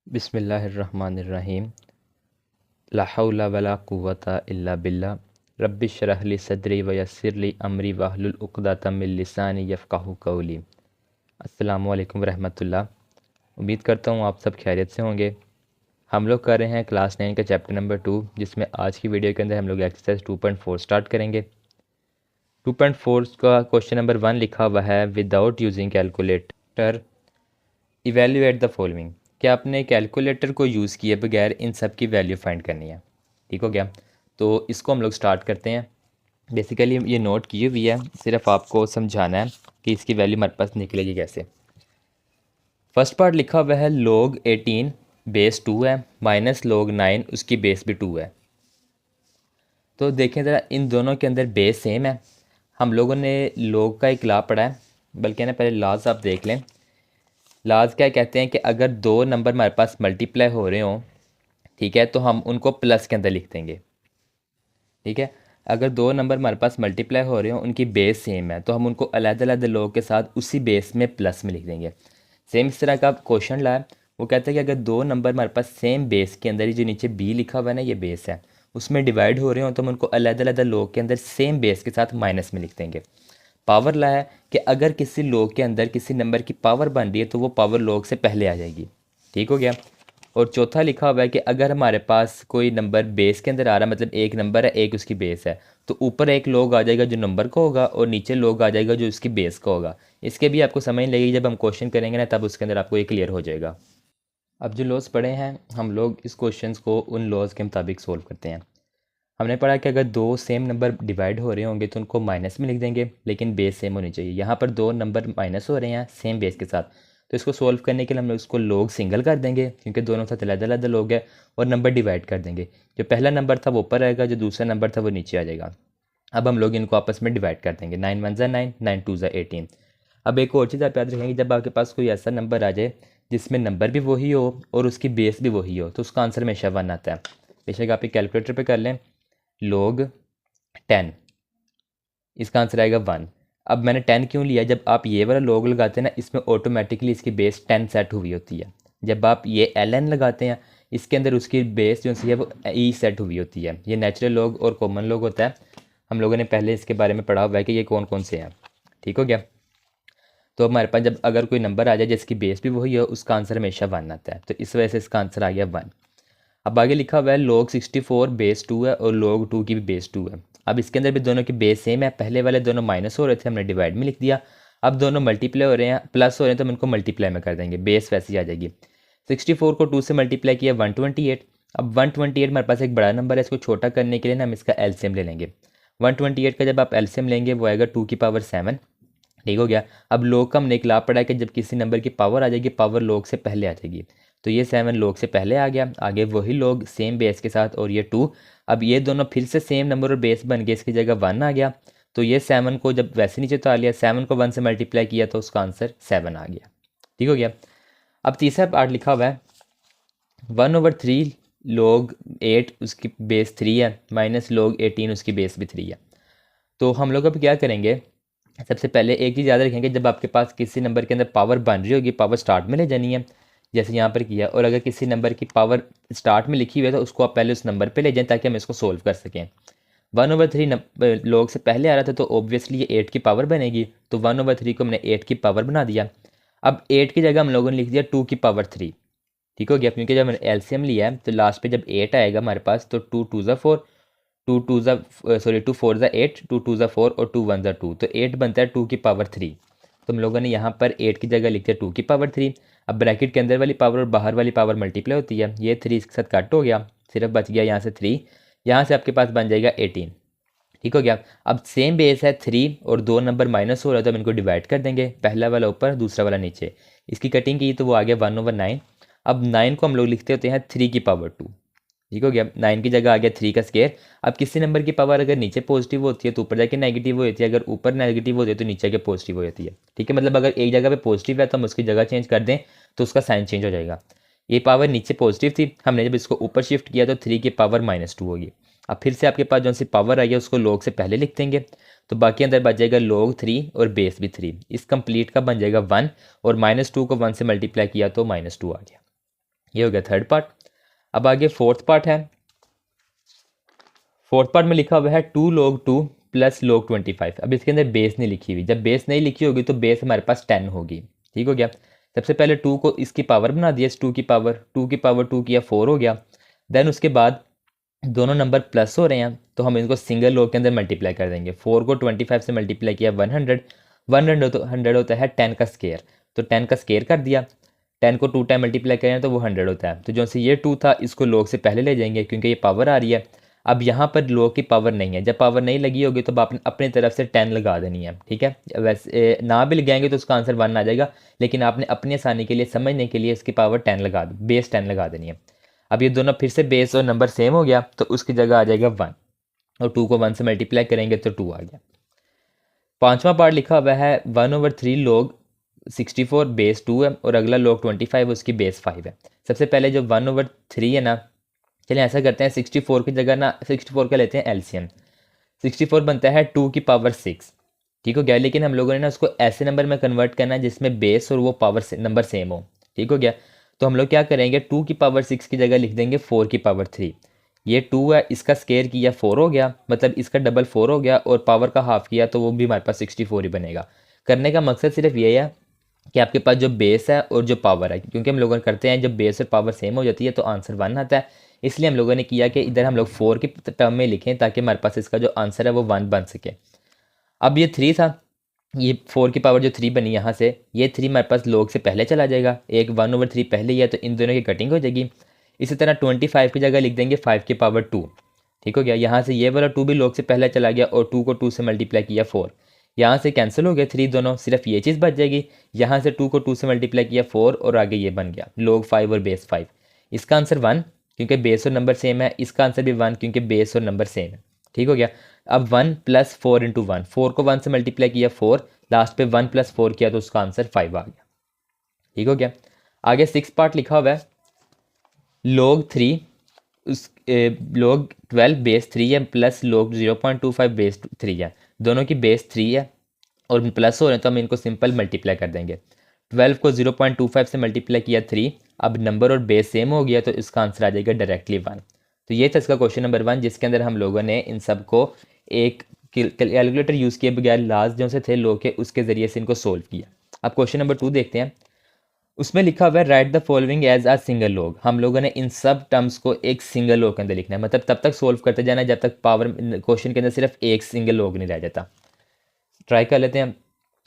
बिस्मिल्लाहिर्रहमानिर्रहीम। ला हौला वला कुव्वता इल्ला बिल्लाह। रब्बि श्रह ली सदरी व यस्सिर ली अमरी वहलुल उक़दतम मिन लिसानी यफ़क़हू क़ौली। अस्सलामु अलैकुम रहमतुल्लाह। उम्मीद करता हूँ आप सब खैरियत से होंगे। हम लोग कर रहे हैं क्लास 9 का चैप्टर नंबर 2, जिसमें आज की वीडियो के अंदर हम लोग एक्सरसाइज 2.4 स्टार्ट करेंगे। 2.4 का क्वेश्चन नंबर 1 लिखा हुआ है, without using calculator evaluate the following. कि आपने कैलकुलेटर को यूज़ किए बगैर इन सब की वैल्यू फाइंड करनी है। ठीक हो गया? तो इसको हम लोग स्टार्ट करते हैं। बेसिकली ये नोट की हुई है, सिर्फ आपको समझाना है कि इसकी वैल्यू हमारे पास निकलेगी कैसे। फर्स्ट पार्ट लिखा हुआ है log 18 बेस 2 है माइनस log 9 उसकी बेस भी 2 है। तो देखें ज़रा, इन दोनों के अंदर बेस सेम है। हम लोगों ने log का एक लॉ पढ़ा है, बल्कि ना पहले लॉज आप देख लें। लाज क्या कहते हैं कि अगर दो नंबर हमारे पास मल्टीप्लाई हो रहे हों, ठीक है, तो हम उनको प्लस के अंदर लिख देंगे। ठीक है, अगर दो नंबर हमारे पास मल्टीप्लाई हो रहे हों, उनकी बेस सेम है, तो हम उनको अलग-अलग लोगों के साथ उसी बेस में प्लस में लिख देंगे। सेम इस तरह का क्वेश्चन लाया, वो कहता है कि अगर दो नंबर हमारे पास सेम बेस के अंदर ही, जो नीचे बी लिखा हुआ है ना, ये बेस है, उसमें डिवाइड हो रहे हो, तो हम उनको अलग-अलग लोग के अंदर सेम बेस के साथ माइनस में लिख देंगे। पावर ला है कि अगर किसी लॉग के अंदर किसी नंबर की पावर बन रही है, तो वो पावर लॉग से पहले आ जाएगी। ठीक हो गया? और चौथा लिखा हुआ है कि अगर हमारे पास कोई नंबर बेस के अंदर आ रहा है, मतलब एक नंबर है, एक उसकी बेस है, तो ऊपर एक लॉग आ जाएगा जो नंबर का होगा, और नीचे लॉग आ जाएगा जो उसकी बेस का होगा। इसके भी आपको समझ लगेगी, जब हम क्वेश्चन करेंगे ना, तब उसके अंदर आपको ये क्लियर हो जाएगा। अब जो लॉज पढ़े हैं, हम लोग इस क्वेश्चन को उन लॉज के मुताबिक सोल्व करते हैं। हमने पढ़ा कि अगर दो सेम नंबर डिवाइड हो रहे होंगे तो उनको माइनस में लिख देंगे, लेकिन बेस सेम होनी चाहिए। यहाँ पर दो नंबर माइनस हो रहे हैं सेम बेस के साथ, तो इसको सोल्व करने के लिए हम लोग इसको लॉग सिंगल कर देंगे, क्योंकि दोनों साथ अलग अलग लॉग है, और नंबर डिवाइड कर देंगे। जो पहला नंबर था वो ऊपर आएगा, जो दूसरा नंबर था वो नीचे आ जाएगा। अब हम लोग इनको आपस में डिवाइड कर देंगे। 9 1 ज़ा 9, 9 2 ज़ा 18। अब एक और चीज़ आप याद रखेंगे, जब आपके पास कोई ऐसा नंबर आ जाए जिसमें नंबर भी वही हो और उसकी बेस भी वही हो, तो उसका आंसर हमेशा 1 आता है। बेशक आप कैलकुलेटर पे कर लें, log 10, इसका आंसर आएगा 1। अब मैंने 10 क्यों लिया? जब आप ये वाला log लगाते हैं ना, इसमें ऑटोमेटिकली इसकी बेस 10 सेट हुई होती है। जब आप ये ln लगाते हैं, इसके अंदर उसकी बेस जो सी है वो e सेट हुई होती है। ये नेचुरल log और कॉमन log होता है। हम लोगों ने पहले इसके बारे में पढ़ा हुआ है कि ये कौन कौन से हैं। ठीक हो गया? तो हमारे पास जब अगर कोई नंबर आ जाए जिसकी बेस भी वही हो, उसका आंसर हमेशा 1 आता है, तो इस वजह से इसका आंसर आ गया 1। अब आगे लिखा हुआ है log 64 बेस 2 है और log 2 की भी बेस 2 है। अब इसके अंदर भी दोनों की बेस सेम है। पहले वाले दोनों माइनस हो रहे थे, हमने डिवाइड में लिख दिया। अब दोनों मल्टीप्लाई हो रहे हैं, प्लस हो रहे हैं, तो हम इनको मल्टीप्लाई में कर देंगे, बेस वैसे ही आ जाएगी। 64 को 2 से मल्टीप्लाई किया 128। अब 128 हमारे पास एक बड़ा नंबर है, इसको छोटा करने के लिए ना हम इसका एलसीएम ले लेंगे। 128 का जब आप एलसीएम लेंगे वो आएगा 2 की पावर 7। ठीक हो गया? अब log का हमने एक लॉ पढ़ा है कि जब किसी नंबर की पावर आ जाएगी, पावर log से पहले आ जाएगी। तो ये 7 log से पहले आ गया, आगे वही log सेम बेस के साथ, और ये 2। अब ये दोनों फिर से सेम नंबर और बेस बन गए, इसकी जगह 1 आ गया। तो ये 7 को जब वैसे नीचे उतार लिया, 7 को 1 से मल्टीप्लाई किया, तो उसका आंसर 7 आ गया। ठीक हो गया? अब तीसरा पार्ट लिखा हुआ है 1/3 log 8 उसकी बेस 3 है माइनस log 18 उसकी बेस भी 3 है। तो हम लोग अब क्या करेंगे, सबसे पहले एक चीज़ याद रखेंगे, जब आपके पास किसी नंबर के अंदर पावर बन रही होगी, पावर स्टार्ट में ले जानी है, जैसे यहाँ पर किया। और अगर किसी नंबर की पावर स्टार्ट में लिखी हुई है, तो उसको आप पहले उस नंबर पे ले जाएं, ताकि हम इसको सोल्व कर सकें। 1/3 log से पहले आ रहा था, तो ऑब्वियसली ये 8 की पावर बनेगी, तो 1/3 को हमने 8 की पावर बना दिया। अब 8 की जगह हम लोगों ने लिख दिया 2 की पावर 3। ठीक हो गया? क्योंकि जब मैंने एलसीएम लिया है, तो लास्ट पे जब 8 आएगा हमारे पास, तो 2 2 ज़ा 4, 2 4 ज़ा 8, 2 2 ज़ा 4 और 2 1 ज़ा 2, तो 8 बनता है 2 की पावर 3। तो हम लोगों ने यहाँ पर 8 की जगह लिख दिया 2 की पावर 3। अब ब्रैकेट के अंदर वाली पावर और बाहर वाली पावर मल्टीप्लाई होती है, ये 3 इसके साथ कट हो गया, सिर्फ बच गया यहाँ से 3। यहाँ से आपके पास बन जाएगा 18। ठीक हो गया? अब सेम बेस है 3 और दो नंबर माइनस हो रहा है, तो हम इनको डिवाइड कर देंगे, पहला वाला ऊपर दूसरा वाला नीचे। इसकी कटिंग की तो वो आ गया 1/9। अब 9 को हम लोग लिखते होते हैं 3 की पावर 2। ठीक हो गया? 9 की जगह आ गया 3 का स्केयर। अब किसी नंबर की पावर अगर नीचे पॉजिटिव होती है, तो ऊपर जाके नेगेटिव होती है, अगर ऊपर नेगेटिव होती है, तो नीचे के पॉजिटिव हो जाती है। ठीक है? मतलब अगर एक जगह पे पॉजिटिव है, तो हम उसकी जगह चेंज कर दें, तो उसका साइन चेंज हो जाएगा। ये पावर नीचे पॉजिटिव थी, हमने जब इसको ऊपर शिफ्ट किया, तो 3 की पावर -2 होगी। अब फिर से आपके पास जो सी पावर आई है, उसको log से पहले लिख देंगे, तो बाकी अंदर बच जाएगा log 3 और बेस भी 3। इस कंप्लीट का बन जाएगा 1, और -2 को 1 से मल्टीप्लाई किया तो -2 आ गया। ये हो गया थर्ड पार्ट। अब आगे फोर्थ पार्ट है। फोर्थ पार्ट में लिखा हुआ है 2 log 2 प्लस log 25। अब इसके अंदर बेस नहीं लिखी हुई, जब बेस नहीं लिखी होगी तो बेस हमारे पास 10 होगी। ठीक हो गया। सबसे पहले 2 को इसकी पावर बना दिया, 2 की पावर 2 की पावर 2 किया 4 हो गया। देन उसके बाद दोनों नंबर प्लस हो रहे हैं तो हम इनको सिंगल लॉग के अंदर मल्टीप्लाई कर देंगे। 4 को 25 से मल्टीप्लाई किया 100, 100 होता है 10 का स्केयर, तो 10 का स्केयर कर दिया। 10 को 2 टाइम मल्टीप्लाई करें तो वो 100 होता है। तो जो से ये 2 था इसको लॉग से पहले ले जाएंगे क्योंकि ये पावर आ रही है। अब यहाँ पर लॉग की पावर नहीं है, जब पावर नहीं लगी होगी तो आपने अपनी तरफ से 10 लगा देनी है। ठीक है, वैसे ना भी लगाएंगे तो उसका आंसर 1 आ जाएगा, लेकिन आपने अपनी आसानी के लिए समझने के लिए इसकी पावर 10 लगा बेस 10 लगा देनी है। अब ये दोनों फिर से बेस और नंबर सेम हो गया तो उसकी जगह आ जाएगा 1, और 2 को 1 से मल्टीप्लाई करेंगे तो 2 आ गया। पांचवा पार्ट लिखा हुआ है 1/3 log 64 बेस 2 है, और अगला log 25 उसकी बेस 5 है। सबसे पहले जो 1/3 है ना, चलिए ऐसा करते हैं 64 की जगह ना 64 का लेते हैं एलसीएम। 64 बनता है 2 की पावर 6। ठीक हो गया, लेकिन हम लोगों ने ना उसको ऐसे नंबर में कन्वर्ट करना है जिसमें बेस और वो पावर नंबर सेम हो। ठीक हो गया, तो हम लोग क्या करेंगे 2 की पावर 6 की जगह लिख देंगे 4 की पावर 3। ये 2 है, इसका स्केयर किया 4 हो गया, मतलब इसका डबल 4 हो गया, और पावर का हाफ किया तो वो भी हमारे पास 64 ही बनेगा। करने का मकसद सिर्फ ये है कि आपके पास जो बेस है और जो पावर है, क्योंकि हम लोगों ने करते हैं जब बेस और पावर सेम हो जाती है तो आंसर 1 आता है, इसलिए हम लोगों ने किया कि इधर हम लोग 4 की टर्म में लिखें ताकि हमारे पास इसका जो आंसर है वो 1 बन सके। अब ये 3 था, ये 4 की पावर जो 3 बनी यहाँ से, ये 3 हमारे पास log से पहले चला जाएगा, एक 1/3 पहले ही है तो इन दोनों की कटिंग हो जाएगी। इसी तरह 25 की जगह लिख देंगे 5 की पावर 2। ठीक हो गया, यहाँ से ये वाला 2 भी log से पहले चला गया, और 2 को 2 से मल्टीप्लाई किया 4, यहाँ से कैंसिल हो गया 3 दोनों, सिर्फ ये चीज़ बच जाएगी। यहाँ से 2 को 2 से मल्टीप्लाई किया 4, और आगे ये बन गया log 5 और बेस 5। इसका आंसर 1 क्योंकि बेस और नंबर सेम है, इसका आंसर भी 1 क्योंकि बेस और नंबर सेम है। ठीक हो गया। अब 1 + 4 × 1, 4 को 1 से मल्टीप्लाई किया 4, लास्ट पे 1 + 4 किया तो उसका आंसर 5 आ गया। ठीक हो गया। आगे 6 पार्ट लिखा हुआ है log 3 उस log 12 बेस 3 है प्लस log 0.25 बेस 3 है, दोनों की बेस 3 है और प्लस हो रहे हैं तो हम इनको सिंपल मल्टीप्लाई कर देंगे। 12 को 0.25 से मल्टीप्लाई किया 3, अब नंबर और बेस सेम हो गया तो इसका आंसर आ जाएगा डायरेक्टली 1। तो ये था इसका क्वेश्चन नंबर 1, जिसके अंदर हम लोगों ने इन सब को एक कैलकुलेटर यूज़ किए बगैर लास्ट जो से थे लो के उसके ज़रिए से इनको सोल्व किया। अब क्वेश्चन नंबर 2 देखते हैं। उसमें लिखा हुआ है write the following as a single log. हम लोगों ने इन सब टर्म्स को एक सिंगल लॉग के अंदर लिखना है, मतलब तब तक सोल्व करते जाना जब तक पावर क्वेश्चन के अंदर सिर्फ एक सिंगल लॉग नहीं रह जाता। ट्राई कर लेते हैं।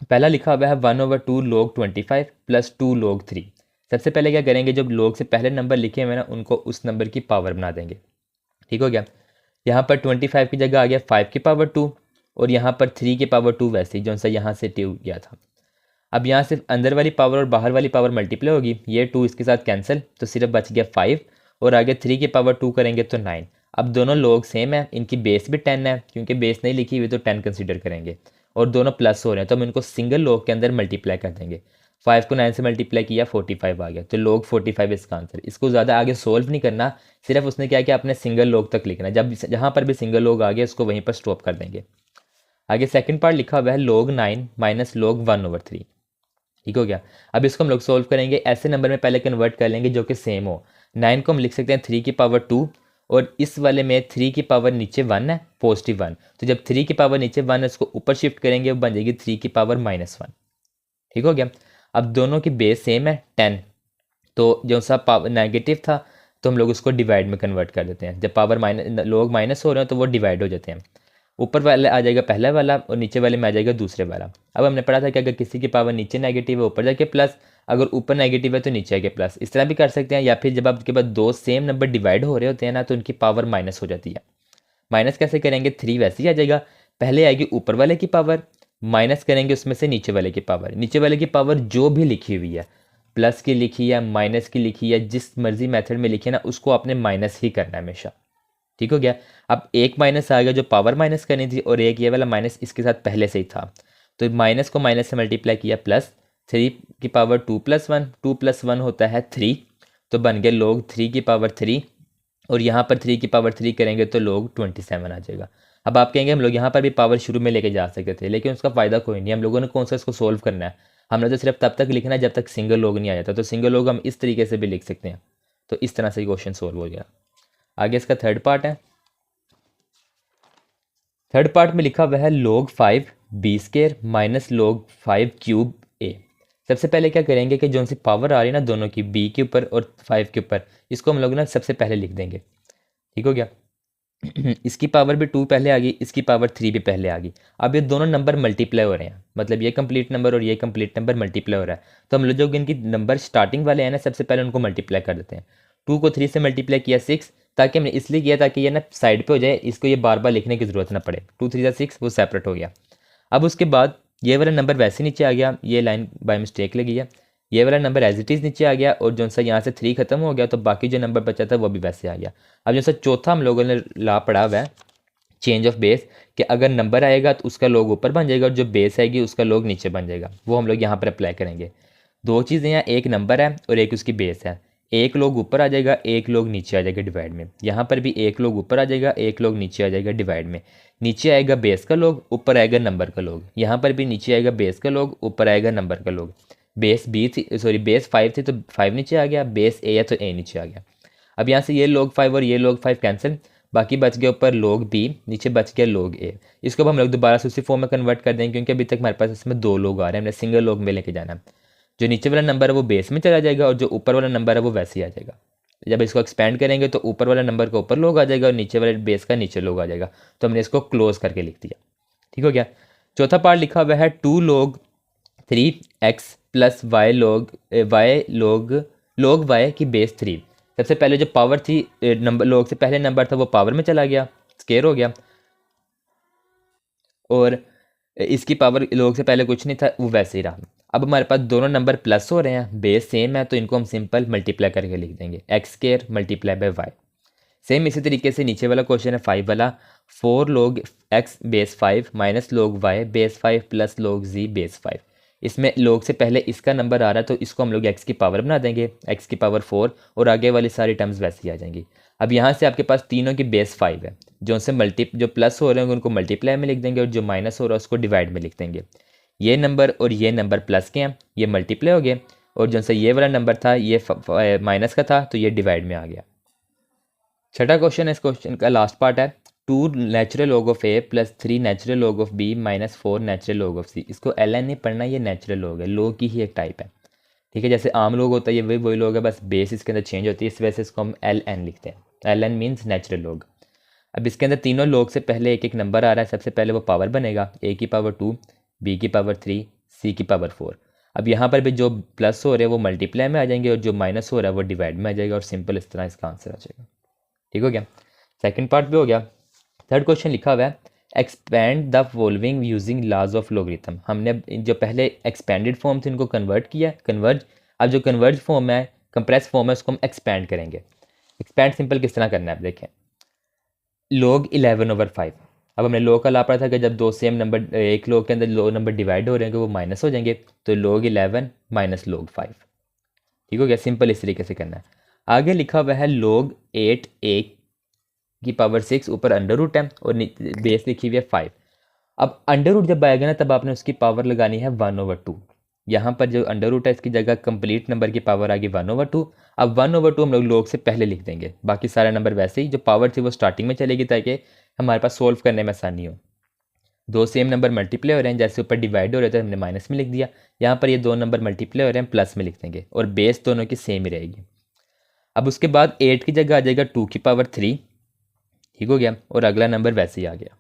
पहला लिखा हुआ है 1/2 log 25 प्लस 2 log 3। सबसे पहले क्या करेंगे, जब log से पहले नंबर लिखे हुए ना उनको उस नंबर की पावर बना देंगे। ठीक हो गया, यहाँ पर 25 की जगह आ गया 5 की पावर 2, और यहाँ पर 3 की पावर 2 वैसे ही जो सा यहाँ से 2 गया था। अब यहाँ से अंदर वाली पावर और बाहर वाली पावर मल्टीप्लाई होगी, ये 2 इसके साथ कैंसिल तो सिर्फ बच गया 5, और आगे 3 की पावर 2 करेंगे तो 9। अब दोनों लोग सेम है, इनकी बेस भी 10 है, क्योंकि बेस नहीं लिखी हुई तो 10 कंसीडर करेंगे, और दोनों प्लस हो रहे हैं तो हम इनको सिंगल लॉग के अंदर मल्टीप्लाई कर देंगे। 5 को 9 से मल्टीप्लाई किया 45 आ गया, तो log 45 इसका आंसर। इसको ज़्यादा आगे सोल्व नहीं करना, सिर्फ उसने क्या किया अपने सिंगल लॉग तक लिखना, जब जहाँ पर भी सिंगल लॉग आ गया उसको वहीं पर स्टॉप कर देंगे। आगे सेकंड पार्ट लिखा हुआ है log 9 माइनस log 1/3। ठीक हो गया, अब इसको हम लोग सोल्व करेंगे, ऐसे नंबर में पहले कन्वर्ट कर लेंगे जो कि सेम हो। 9 को हम लिख सकते हैं 3 की पावर 2, और इस वाले में 3 की पावर नीचे 1 है, पॉजिटिव 1, तो जब 3 की पावर नीचे 1 है उसको ऊपर शिफ्ट करेंगे, वो बन जाएगी 3 की पावर -1। ठीक हो गया, अब दोनों की बेस सेम है 10, तो जो सा पावर नेगेटिव था तो हम लोग उसको डिवाइड में कन्वर्ट कर देते हैं। जब पावर माइनस लोग माइनस हो रहे हैं तो वो डिवाइड हो जाते हैं, ऊपर वाले आ जाएगा पहला वाला और नीचे वाले में आ जाएगा दूसरे वाला। अब हमने पढ़ा था कि अगर किसी की पावर नीचे नेगेटिव है ऊपर जाके प्लस, अगर ऊपर नेगेटिव है तो नीचे आके प्लस, इस तरह भी कर सकते हैं। या फिर जब आपके पास दो सेम नंबर डिवाइड हो रहे होते हैं ना तो उनकी पावर माइनस हो जाती है। माइनस कैसे करेंगे, 3 वैसे ही आ जाएगा, पहले आएगी ऊपर वाले की पावर, माइनस करेंगे उसमें से नीचे वाले की पावर। नीचे वाले की पावर जो भी लिखी हुई है, प्लस की लिखी है, माइनस की लिखी है, जिस मर्जी मेथड में लिखी है ना उसको आपने माइनस ही करना है हमेशा। ठीक हो गया, अब एक माइनस आ गया जो पावर माइनस करनी थी, और एक ये वाला माइनस इसके साथ पहले से ही था, तो माइनस को माइनस से मल्टीप्लाई किया प्लस, 3 की पावर 2 + 1, 2 + 1 होता है 3, तो बन गया log 3 की पावर 3, और यहाँ पर 3 की पावर 3 करेंगे तो log 27 आ जाएगा। अब आप कहेंगे हम लोग यहाँ पर भी पावर शुरू में लेके जा सकते थे, लेकिन उसका फ़ायदा कोई नहीं, हम लोगों ने कौन सा इसको सोल्व करना है, हमने तो सिर्फ तब तक लिखना है जब तक सिंगल log नहीं आ जाता। तो सिंगल log हम इस तरीके से भी लिख सकते हैं। तो इस तरह से क्वेश्चन सोल्व हो गया। आगे इसका थर्ड पार्ट है। थर्ड पार्ट में लिखा हुआ है log 5 B square minus log 5 cube A. सबसे पहले क्या करेंगे कि जो उनसे पावर आ रही है ना दोनों की, बी के ऊपर और 5 के ऊपर, इसको हम लोग ना सबसे पहले लिख देंगे। ठीक हो गया। इसकी पावर भी 2 पहले आ गई, इसकी पावर 3 भी पहले आ गई। अब ये दोनों नंबर मल्टीप्लाई हो रहे हैं, मतलब ये कंप्लीट नंबर और ये कंप्लीट नंबर मल्टीप्लाई हो रहा है। तो हम लोग जो इनकी नंबर स्टार्टिंग वाले हैं ना, सबसे पहले उनको मल्टीप्लाई कर देते हैं। 2 को 3 से मल्टीप्लाई किया 6, ताकि हमने इसलिए किया ताकि ये ना साइड पे हो जाए, इसको ये बार बार लिखने की ज़रूरत ना पड़े। 2 3 6 वो सेपरेट हो गया। अब उसके बाद ये वाला नंबर वैसे नीचे आ गया, ये लाइन बाय मिस्टेक लगी है। ये वाला नंबर एज इट इज़ नीचे आ गया, और जो सा यहाँ से 3 खत्म हो गया, तो बाकी जो नंबर बचा था वो भी वैसे आ गया। अब जो सा चौथा हम लोगों ने ला पड़ा हुआ है चेंज ऑफ बेस, कि अगर नंबर आएगा तो उसका लोग ऊपर बन जाएगा और जो बेस आएगी उसका लोग नीचे बन जाएगा, वो हम लोग यहाँ पर अप्लाई करेंगे। दो चीज़ें हैं, एक नंबर है और एक उसकी बेस है। एक लोग ऊपर आ जाएगा, एक लोग नीचे आ जाएगा डिवाइड में। यहाँ पर भी एक लोग ऊपर आ जाएगा, एक लोग नीचे आ जाएगा डिवाइड में। नीचे आएगा बेस का लोग, ऊपर आएगा नंबर का लोग। यहाँ पर भी नीचे आएगा बेस का लोग, ऊपर आएगा नंबर का लोग। बेस बी थी, सॉरी बेस 5 थी तो 5 नीचे आ गया, बेस ए है तो ए नीचे आ गया। अब यहाँ से ये लोग 5 और ये लोग 5 कैंसिल, बाकी बच गया ऊपर लोग बी, नीचे बच गया लोग ए। इसको अब हम लोग दोबारा से उसी फॉर्म में कन्वर्ट कर देंगे, क्योंकि अभी तक हमारे पास इसमें 2 लोग आ रहे हैं, हमने सिंगल लोग में लेके जाना है। जो नीचे वाला नंबर है वो बेस में चला जाएगा और जो ऊपर वाला नंबर है वो वैसे ही आ जाएगा। जब इसको एक्सपेंड करेंगे तो ऊपर वाला नंबर का ऊपर लोग आ जाएगा और नीचे वाले बेस का नीचे लोग आ जाएगा। तो हमने इसको क्लोज करके लिख दिया। ठीक हो गया। चौथा पार्ट लिखा हुआ है 2 log 3x प्लस वाई लोग वाई की बेस 3। सबसे पहले जो पावर थी नंबर लोग से पहले नंबर था वो पावर में चला गया, स्केयर हो गया, और इसकी पावर लोग से पहले कुछ नहीं था, वो वैसे ही रहा। अब हमारे पास दोनों नंबर प्लस हो रहे हैं, बेस सेम है, तो इनको हम सिंपल मल्टीप्लाई करके लिख देंगे, x square multiply by y. Same इसी तरीके से नीचे वाला क्वेश्चन है 5 वाला, 4 log x base 5 minus log y base 5 plus log z base 5। इसमें log से पहले इसका नंबर आ रहा है तो इसको हम लोग x की पावर बना देंगे, x की पावर 4, और आगे वाली सारी टर्म्स वैसे ही आ जाएंगी। अब यहाँ से आपके पास तीनों की बेस 5 है, जो प्लस हो रहे होंगे उनको मल्टीप्लाई में लिख देंगे और जो माइनस हो रहा है उसको डिवाइड में लिख देंगे। ये नंबर और ये नंबर प्लस के हैं, ये मल्टीप्लाई हो गए, और जो से ये वाला नंबर था ये माइनस का था तो ये डिवाइड में आ गया। छठा क्वेश्चन है, इस क्वेश्चन का लास्ट पार्ट है 2 natural log of A plus 3 natural log of B minus 4 natural log of C. इसको एल एन नहीं पढ़ना, ये नेचुरल log है, log की ही एक टाइप है। ठीक है, जैसे आम लोग होता है ये वही लोग है, बस बेस इसके अंदर चेंज होती है, इस वजह से इसको हम एल एन लिखते हैं। L n means natural log। अब इसके अंदर तीनों log से पहले एक एक नंबर आ रहा है, सबसे पहले वो पावर बनेगा, ए की पावर 2, बी की पावर 3, सी की पावर 4। अब यहाँ पर भी जो प्लस हो रहे हैं वो मल्टीप्लाई में आ जाएंगे और जो माइनस हो रहा है वो डिवाइड में आ जाएगा, और सिंपल इस तरह इसका आंसर आ जाएगा। ठीक हो गया, सेकंड पार्ट भी हो गया। थर्ड क्वेश्चन लिखा हुआ है expand the following using laws of logarithm. हमने जो पहले एक्सपेंडेड फॉर्म थे उनको कन्वर्ट किया, कन्वर्ज। अब जो कन्वर्ज फॉर्म है, कंप्रेस फॉर्म है, उसको हम एक्सपेंड करेंगे। एक्सपेंड सिंपल किस तरह करना है, देखें, log 11/5। अब हमने log का ला पड़ा था कि जब दो सेम नंबर एक log के अंदर लो नंबर डिवाइड हो रहे हैं वो माइनस हो जाएंगे, तो log 11 माइनस log 5। ठीक हो गया, सिंपल इस तरीके से करना है। आगे लिखा हुआ है log 8a की पावर 6, ऊपर अंडर रूट है और बेस लिखी हुई है 5। अब अंडर रूट जब आएगा ना तब आपने उसकी पावर लगानी है 1/2। यहाँ पर जो अंडर रूट है इसकी जगह कंप्लीट नंबर की पावर आ गई 1/2। अब 1/2 हम लोग से पहले लिख देंगे, बाकी सारे नंबर वैसे ही, जो पावर थी वो स्टार्टिंग में चलेगी ताकि हमारे पास सोल्व करने में आसानी हो। दो सेम नंबर मल्टीप्लाई हो रहे हैं, जैसे ऊपर डिवाइड हो रहे थे हमने माइनस में लिख दिया, यहाँ पर ये दो नंबर मल्टीप्लाई हो रहे हैं प्लस में लिख देंगे, और बेस दोनों की सेम ही रहेगी। अब उसके बाद 8 की जगह आ जाएगा 2 की पावर 3। ठीक हो गया, और अगला नंबर वैसे ही आ गया।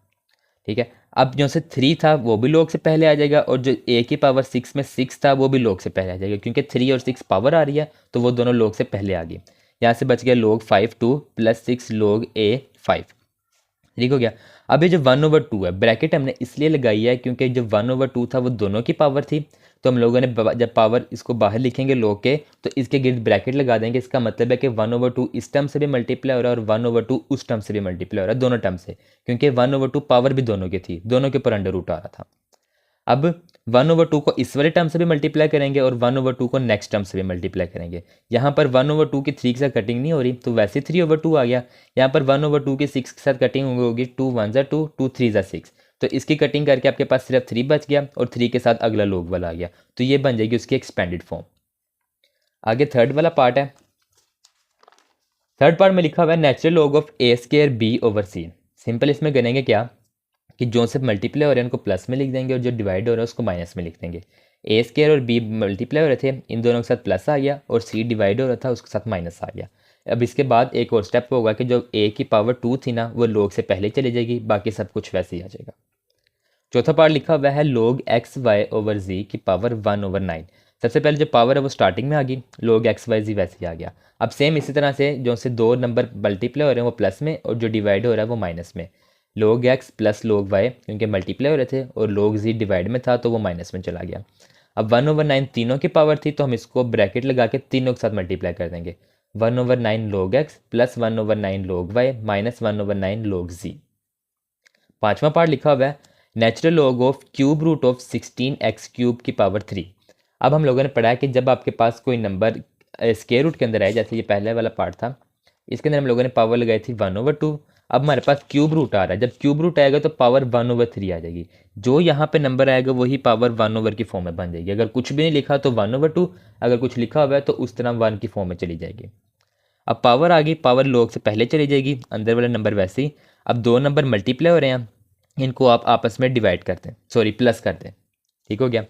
ठीक है, अब जो से 3 था वो भी log से पहले आ जाएगा, और जो a की पावर 6 में 6 था वो भी log से पहले आ जाएगा, क्योंकि 3 और 6 पावर आ रही है तो वो दोनों log से पहले आ गई। यहाँ से बच गया log 5 2 प्लस 6 log a 5। ठीक हो गया। अब ये जो 1/2 है, ब्रैकेट हमने इसलिए लगाई है क्योंकि जो 1/2 था वो दोनों की पावर थी, तो हम लोगों ने जब पावर इसको बाहर लिखेंगे log के तो इसके गिर्द ब्रैकेट लगा देंगे। इसका मतलब है कि 1/2 इस टर्म से भी मल्टीप्लाई हो रहा है और 1/2 उस टर्म से भी मल्टीप्लाई हो रहा है, दोनों टर्म से, क्योंकि 1/2 पावर भी दोनों की थी, दोनों के ऊपर अंडर रूट आ रहा था। अब 1/2 को इस वाले टर्म से भी मल्टीप्लाई करेंगे और 1/2 को नेक्स्ट टर्म से भी मल्टीप्लाई करेंगे। यहाँ पर 1/2 की 3 के साथ कटिंग नहीं हो रही तो वैसे 3/2 आ गया। यहाँ पर 1/2 की 6 के साथ कटिंग होगी, 2 1 ज़ा 2, 2 3 ज़ा 6, तो इसकी कटिंग करके आपके पास सिर्फ 3 बच गया और 3 के साथ अगला log वाला आ गया, तो ये बन जाएगी उसकी एक्सपेंडेड फॉर्म। आगे थर्ड वाला पार्ट है, थर्ड पार्ट में लिखा हुआ है natural log of a square b over c. Simple इसमें करेंगे क्या कि जो से मल्टीप्लाई हो रहे हैं उनको प्लस में लिख देंगे और जो डिवाइड हो रहा है उसको माइनस में लिख देंगे। ए स्केयर और बी मल्टीप्लाई हो रहे थे, इन दोनों के साथ प्लस आ गया, और सी डिवाइड हो रहा था उसके साथ माइनस आ गया। अब इसके बाद एक और स्टेप होगा कि जो ए की पावर 2 थी ना वो log से पहले चली जाएगी, बाकी सब कुछ वैसे ही आ जाएगा। चौथा पार्ट लिखा हुआ है log एक्स वाई ओवर जी की पावर 1/9। सबसे पहले जो पावर है वो स्टार्टिंग में आ गई, log एक्स वाई जी वैसे ही आ गया। अब सेम इसी तरह से जो से दो नंबर मल्टीप्लाई हो रहे हैं वो प्लस में और जो डिवाइड हो रहा है वो माइनस में। log x plus log y क्योंकि मल्टीप्लाई हो रहे थे और log जी डिवाइड में था तो वो माइनस में चला गया। अब 1/9 तीनों की पावर थी तो हम इसको ब्रैकेट लगा के तीनों के साथ मल्टीप्लाई कर देंगे। 1/9 log x plus 1/9 log y minus 1/9 log g. पांचवा पार्ट लिखा हुआ है natural log of cube root of 16x cube की पावर 3। अब हम लोगों ने पढ़ा है कि जब आपके पास कोई नंबर स्क्वायर रूट के अंदर आए, जैसे ये पहले वाला पार्ट था, इसके अंदर हम लोगों ने पावर लगाई थी 1/2। अब हमारे पास क्यूब रूट आ रहा है, जब क्यूब रूट आएगा तो पावर 1/3 आ जाएगी। जो यहाँ पे नंबर आएगा वही पावर 1 की फॉर्म में बन जाएगी। अगर कुछ भी नहीं लिखा तो 1/2, अगर कुछ लिखा हुआ है तो उस तरह 1 की फॉर्म में चली जाएगी। अब पावर आ गई, पावर log से पहले चली जाएगी, अंदर वाला नंबर वैसे ही। अब दो नंबर मल्टीप्लाई हो रहे हैं, इनको आप आपस में डिवाइड करते हैं, सॉरी प्लस करते हैं। ठीक हो गया,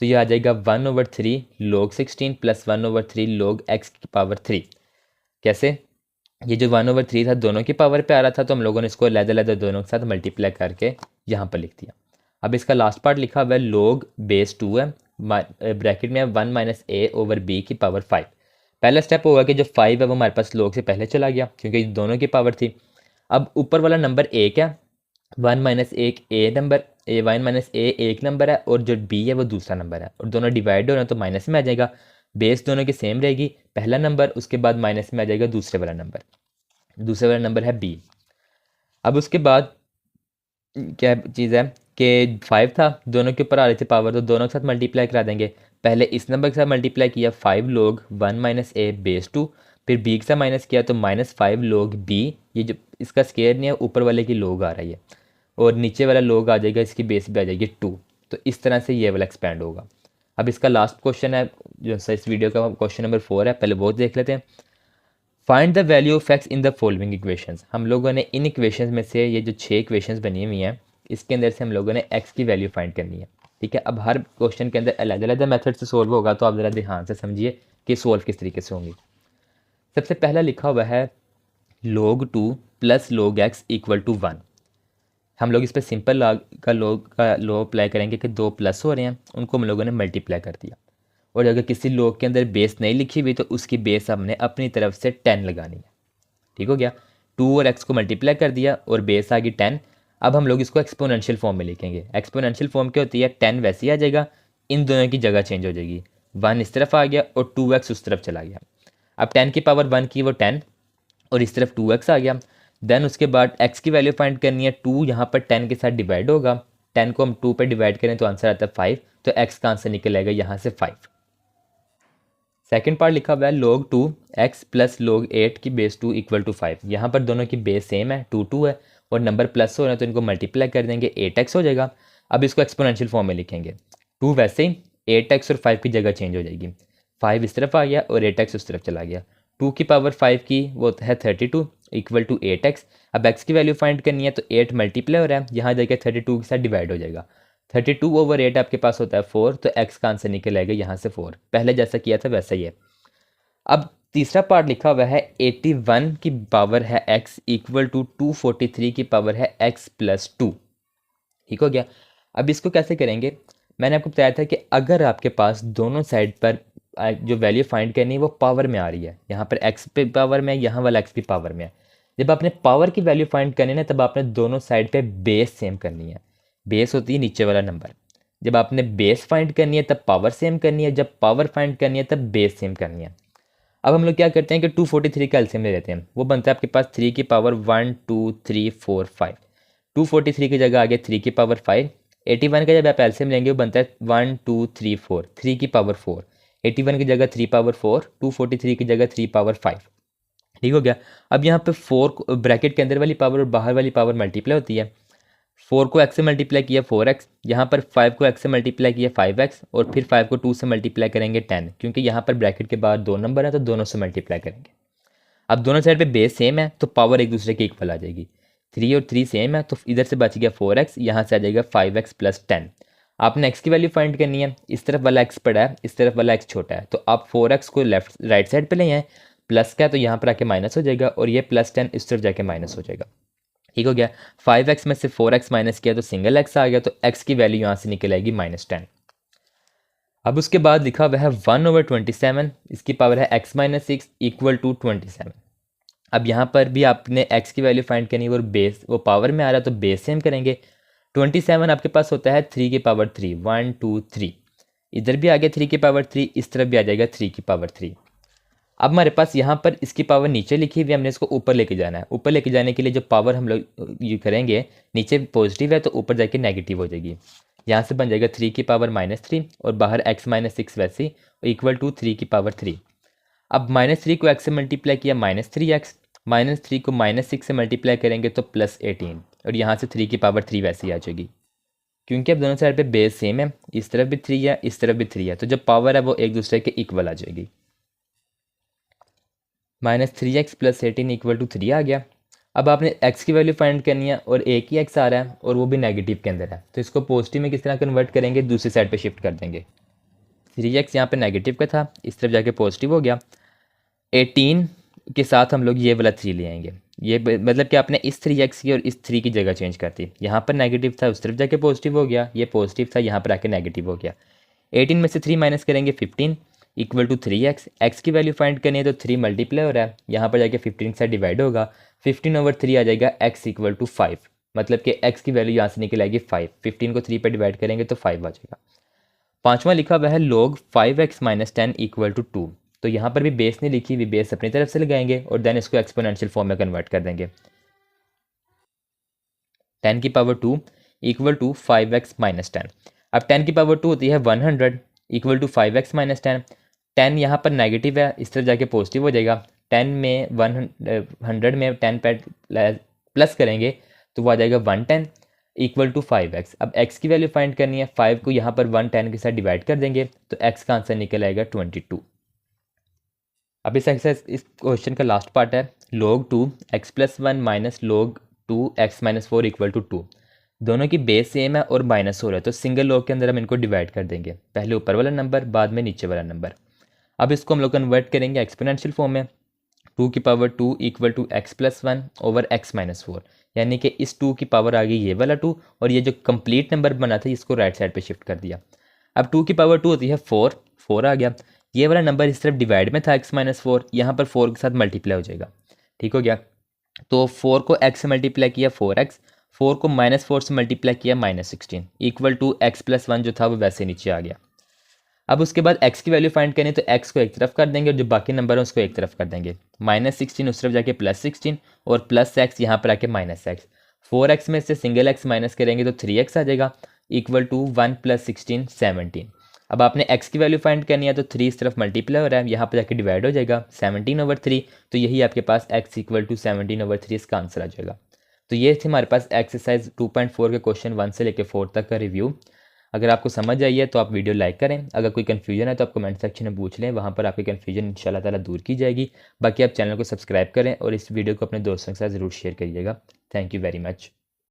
तो ये आ जाएगा 1/3 log 16 प्लस 1/3 log x की पावर 3। कैसे? ये जो 1/3 था दोनों की पावर पे आ रहा था तो हम लोगों ने इसको अलग-अलग दोनों के साथ मल्टीप्लाई करके यहाँ पर लिख दिया। अब इसका लास्ट पार्ट लिखा हुआ है log बेस 2 है, ब्रैकेट में 1 माइनस ए ओवर बी की पावर 5। पहला स्टेप होगा कि जो 5 है वो हमारे पास log से पहले चला गया क्योंकि दोनों की पावर थी। अब ऊपर वाला नंबर ए क्या, 1 माइनस एक ए नंबर, ए 1 माइनस ए एक नंबर है और जो बी है वो दूसरा नंबर है, और दोनों डिवाइड हो रहे हैं तो माइनस में आ जाएगा। बेस दोनों की सेम रहेगी, पहला नंबर उसके बाद माइनस में आ जाएगा दूसरे वाला नंबर, दूसरे वाला नंबर है बी। अब उसके बाद क्या चीज़ है कि 5 था, दोनों के ऊपर आ रही थी पावर तो दोनों के साथ मल्टीप्लाई करा देंगे। पहले इस नंबर के साथ मल्टीप्लाई किया 5 log 1 माइनस ए बेस 2, फिर बी के साथ माइनस किया तो -5 log बी, ये जो इसका स्केयर नहीं है ऊपर वाले की log आ रही है, और नीचे वाला log आ जाएगा, इसकी बेस भी आ जाएगी 2। तो इस तरह से ये वाला एक्सपेंड होगा। अब इसका लास्ट क्वेश्चन है जो इस वीडियो का क्वेश्चन नंबर 4 है, पहले वो देख लेते हैं। Find the value of x in the following equations. हम लोगों ने इन इक्वेशंस में से ये जो 6 इक्वेशंस बनी हुई हैं इसके अंदर से हम लोगों ने एक्स की वैल्यू फाइंड करनी है। ठीक है, अब हर क्वेश्चन के अंदर अलग अलग मेथड से सोल्व होगा तो आप ज़रा ध्यान से समझिए कि सोल्व किस तरीके से होंगी। सबसे पहला लिखा हुआ है log 2 plus log x equal to 1। हम लोग इस पर सिंपल लॉ अप्लाई करेंगे कि दो प्लस हो रहे हैं उनको हम लोगों ने मल्टीप्लाई कर दिया, और अगर किसी log के अंदर बेस नहीं लिखी हुई तो उसकी बेस हमने अपनी तरफ से 10 लगानी है। ठीक हो गया, 2 और x को मल्टीप्लाई कर दिया और बेस आ गई 10। अब हम लोग इसको एक्सपोनेंशियल फॉर्म में लिखेंगे। एक्सपोनेंशियल फॉर्म क्या होती है, 10 वैसे ही आ जाएगा, इन दोनों की जगह चेंज हो जाएगी, 1 इस तरफ आ गया और 2x उस तरफ चला गया। अब 10 की पावर 1 की वो 10 और इस तरफ 2x आ गया। देन उसके बाद x की वैल्यू फाइंड करनी है, 2 यहाँ पर 10 के साथ डिवाइड होगा, 10 को हम 2 पर डिवाइड करें तो आंसर आता है 5, तो x का आंसर निकल आएगा यहाँ से 5। सेकेंड पार्ट लिखा हुआ है log 2 x प्लस log 8 की बेस 2 इक्वल टू 5। यहाँ पर दोनों की बेस सेम है, 2 है, और नंबर प्लस हो रहे हैं तो इनको मल्टीप्लाई कर देंगे, 8x हो जाएगा। अब इसको एक्सपोनेंशियल फॉर्म में लिखेंगे, 2 वैसे ही, 8x और 5 की जगह चेंज हो जाएगी, 5 इस तरफ आ गया और 8x उस तरफ चला गया। 2 की पावर 5 की वो है 32 इक्वल टू 8x। अब x की वैल्यू फाइंड करनी है तो 8 मल्टीप्लाई हो रहा है, यहाँ जाकर 32 के साथ डिवाइड हो जाएगा, 32 ओवर 8 आपके पास होता है 4, तो x का आंसर निकल आएगा यहाँ से 4। पहले जैसा किया था वैसा ही है। अब तीसरा पार्ट लिखा हुआ है 81 की पावर है x इक्वल टू 243 की पावर है x प्लस 2। ठीक हो गया, अब इसको कैसे करेंगे, मैंने आपको बताया था कि अगर आपके पास दोनों साइड पर जो वैल्यू फाइंड करनी है वो पावर में आ रही है, यहाँ पर x पे पावर में है, यहाँ वाला x भी पावर में है। जब आपने पावर की वैल्यू फाइंड करनी है ना तब आपने दोनों साइड पे बेस सेम करनी है, बेस होती है नीचे वाला नंबर। जब आपने बेस फाइंड करनी है तब पावर सेम करनी है, जब पावर फाइंड करनी है तब बेस सेम करनी है। अब हम लोग क्या करते हैं कि 243 का एलसीएम ले लेते हैं, वो बनता है आपके पास 3 की पावर 1 2 3 4 5। 243 की जगह आ गया 3 की पावर 5। 81 का जब आप एलसीएम लेंगे वो बनता है 1 2 3 4, 3 की पावर 4। 81 की जगह 3 पावर 4, 243 की जगह 3 पावर 5। ठीक हो गया, अब यहाँ पे 4 ब्रैकेट के अंदर वाली पावर और बाहर वाली पावर मल्टीप्लाई होती है। 4 को x से मल्टीप्लाई किया 4x, यहाँ पर 5 को x से मल्टीप्लाई किया 5x, और फिर 5 को 2 से मल्टीप्लाई करेंगे 10, क्योंकि यहाँ पर ब्रैकेट के बाद दो नंबर है तो दोनों से मल्टीप्लाई करेंगे। अब दोनों साइड पे बेस सेम है तो पावर एक दूसरे के इक्वल आ जाएगी। 3 और 3 सेम है तो इधर से बच गया 4x, यहाँ से आ जाएगा 5x प्लस 10। आपने x की वैल्यू फाइंड करनी है, इस तरफ वाला x बड़ा है, इस तरफ वाला x छोटा है, तो आप 4x को लेफ्ट राइट साइड पे ले आए, प्लस का है तो यहाँ पर आके माइनस हो जाएगा और ये प्लस 10 इस तरफ जाके माइनस हो जाएगा। ठीक हो गया। 5x में से 4x माइनस किया तो सिंगल x आ गया, तो x की वैल्यू यहाँ से निकल आएगी -10। अब उसके बाद लिखा हुआ है 1/27, इसकी पावर है x - 6 इक्वल टू 27। अब यहाँ पर भी आपने x की वैल्यू फाइंड करनी है, और बेस वो पावर में आ रहा है तो बेस सेम करेंगे। 27 आपके पास होता है 3 की पावर 3, 1 2 3, इधर भी आ गया 3 की पावर 3, इस तरफ भी आ जाएगा 3 की पावर 3। अब हमारे पास यहाँ पर इसकी पावर नीचे लिखी हुई है, हमने इसको ऊपर लेके जाना है। ऊपर लेके जाने के लिए जो पावर हम लोग ये करेंगे, नीचे पॉजिटिव है तो ऊपर जाके नेगेटिव हो जाएगी। यहाँ से बन जाएगा 3 की पावर -3 और बाहर x - 6 वैसे ही इक्वल टू 3 की पावर 3। अब -3 को x से मल्टीप्लाई किया -3x, -3 को -6 से मल्टीप्लाई करेंगे तो +18, और यहाँ से 3 की पावर 3 वैसे ही आ जाएगी। क्योंकि अब दोनों साइड पे बेस सेम है, इस तरफ भी 3 है, इस तरफ भी 3 है, तो जो पावर है वो एक दूसरे के इक्वल आ जाएगी। -3x + 18 इक्वल टू 3 आ गया। अब आपने x की वैल्यू फाइंड करनी है और एक ही x आ रहा है और वो भी नेगेटिव के अंदर है, तो इसको पॉजिटिव में किस तरह कन्वर्ट करेंगे, दूसरी साइड पे शिफ्ट कर देंगे। 3x यहाँ पे नेगेटिव का था, इस तरफ जाके पॉजिटिव हो गया। 18 के साथ हम लोग ये वाला 3 ले आएंगे, ये मतलब कि आपने इस 3x की और इस 3 की जगह चेंज कर दी। यहाँ पर नेगेटिव था, उस तरफ जाके पॉजिटिव हो गया, ये पॉजिटिव था, यहाँ पर आके नेगेटिव हो गया। 18 में से 3 माइनस करेंगे 15 इक्वल टू 3x। x की वैल्यू फाइंड करनी है तो 3 मल्टीप्लाई हो रहा है, यहाँ पर जाके 15 से डिवाइड होगा, 15/3 आ जाएगा x इक्वल टू 5, मतलब कि x की वैल्यू यहाँ से निकल आएगी 5। 15 को 3 पे डिवाइड करेंगे तो 5 आ जाएगा। पांचवा लिखा हुआ है log 5x - 10 इक्वल टू 2, तो यहाँ पर भी बेस नहीं लिखी हुई, बेस अपनी तरफ से लगाएंगे और देन इसको एक्सपोनेंशियल फॉर्म में कन्वर्ट कर देंगे। 10 की पावर 2 इक्वल टू 5x - 10। अब 10 की पावर 2 होती है 100 इक्वल टू 5x - 10। 10 यहाँ पर नेगेटिव है, इस तरफ जाके पॉजिटिव हो जाएगा। 10 में 100 में 10 पे प्लस करेंगे तो वो आ जाएगा 110 इक्वल टू 5x। अब x की वैल्यू फाइंड करनी है, 5 को यहाँ पर 110 के साथ डिवाइड कर देंगे तो x का आंसर निकल आएगा 22। अब इस एक्सरसाइज इस क्वेश्चन का लास्ट पार्ट है log 2 x + 1 minus log 2 x - 4 equal to 2। दोनों की बेस सेम है और माइनस हो रहा है, तो सिंगल लॉग के अंदर हम इनको डिवाइड कर देंगे, पहले ऊपर वाला नंबर बाद में नीचे वाला नंबर। अब इसको हम लोग कन्वर्ट करेंगे एक्सपोनेंशियल फॉर्म में। 2 की power 2 equal to x + 1 over x - 4, यानी कि इस 2 की पावर आ गई ये वाला 2, और ये जो कंप्लीट नंबर बना था इसको राइट साइड पे शिफ्ट कर दिया। अब 2 की पावर 2 होती है 4, 4 आ गया। ये वाला नंबर इस तरफ डिवाइड में था x - 4, यहाँ पर 4 के साथ मल्टीप्लाई हो जाएगा। ठीक हो गया। तो 4 को x से मल्टीप्लाई किया 4x, 4 को -4 से मल्टीप्लाई किया -16 इक्वल टू x + 1 जो था वो वैसे नीचे आ गया। अब उसके बाद x की वैल्यू फाइंड करनी है तो x को एक तरफ कर देंगे और जो बाकी नंबर है उसको एक तरफ कर देंगे। -16 उस तरफ जाके +16 और +x यहाँ पर आके -x। 4x में से सिंगल x माइनस करेंगे तो 3x आ जाएगा इक्वल टू 1 + 16 17। अब आपने x की वैल्यू फाइंड करनी है तो 3 इस तरफ मल्टीप्लाई हो रहा है, यहाँ पर जाके डिवाइड हो जाएगा 17/3, तो यही आपके पास x इक्वल टू 17/3 इसका आंसर आ जाएगा। तो ये थी हमारे पास एक्सरसाइज 2.4 के क्वेश्चन 1 से लेकर 4 तक का रिव्यू। अगर आपको समझ आई है तो आप वीडियो लाइक करें, अगर कोई कन्फ्यूजन है तो आप कमेंट सेक्शन में पूछ लें, वहाँ पर आपकी कन्फ्यूजन इंशाल्लाह ताला दूर की जाएगी। बाकी आप चैनल को सब्सक्राइब करें और इस वीडियो को अपने दोस्तों के साथ ज़रूर शेयर करिएगा। Thank you very much.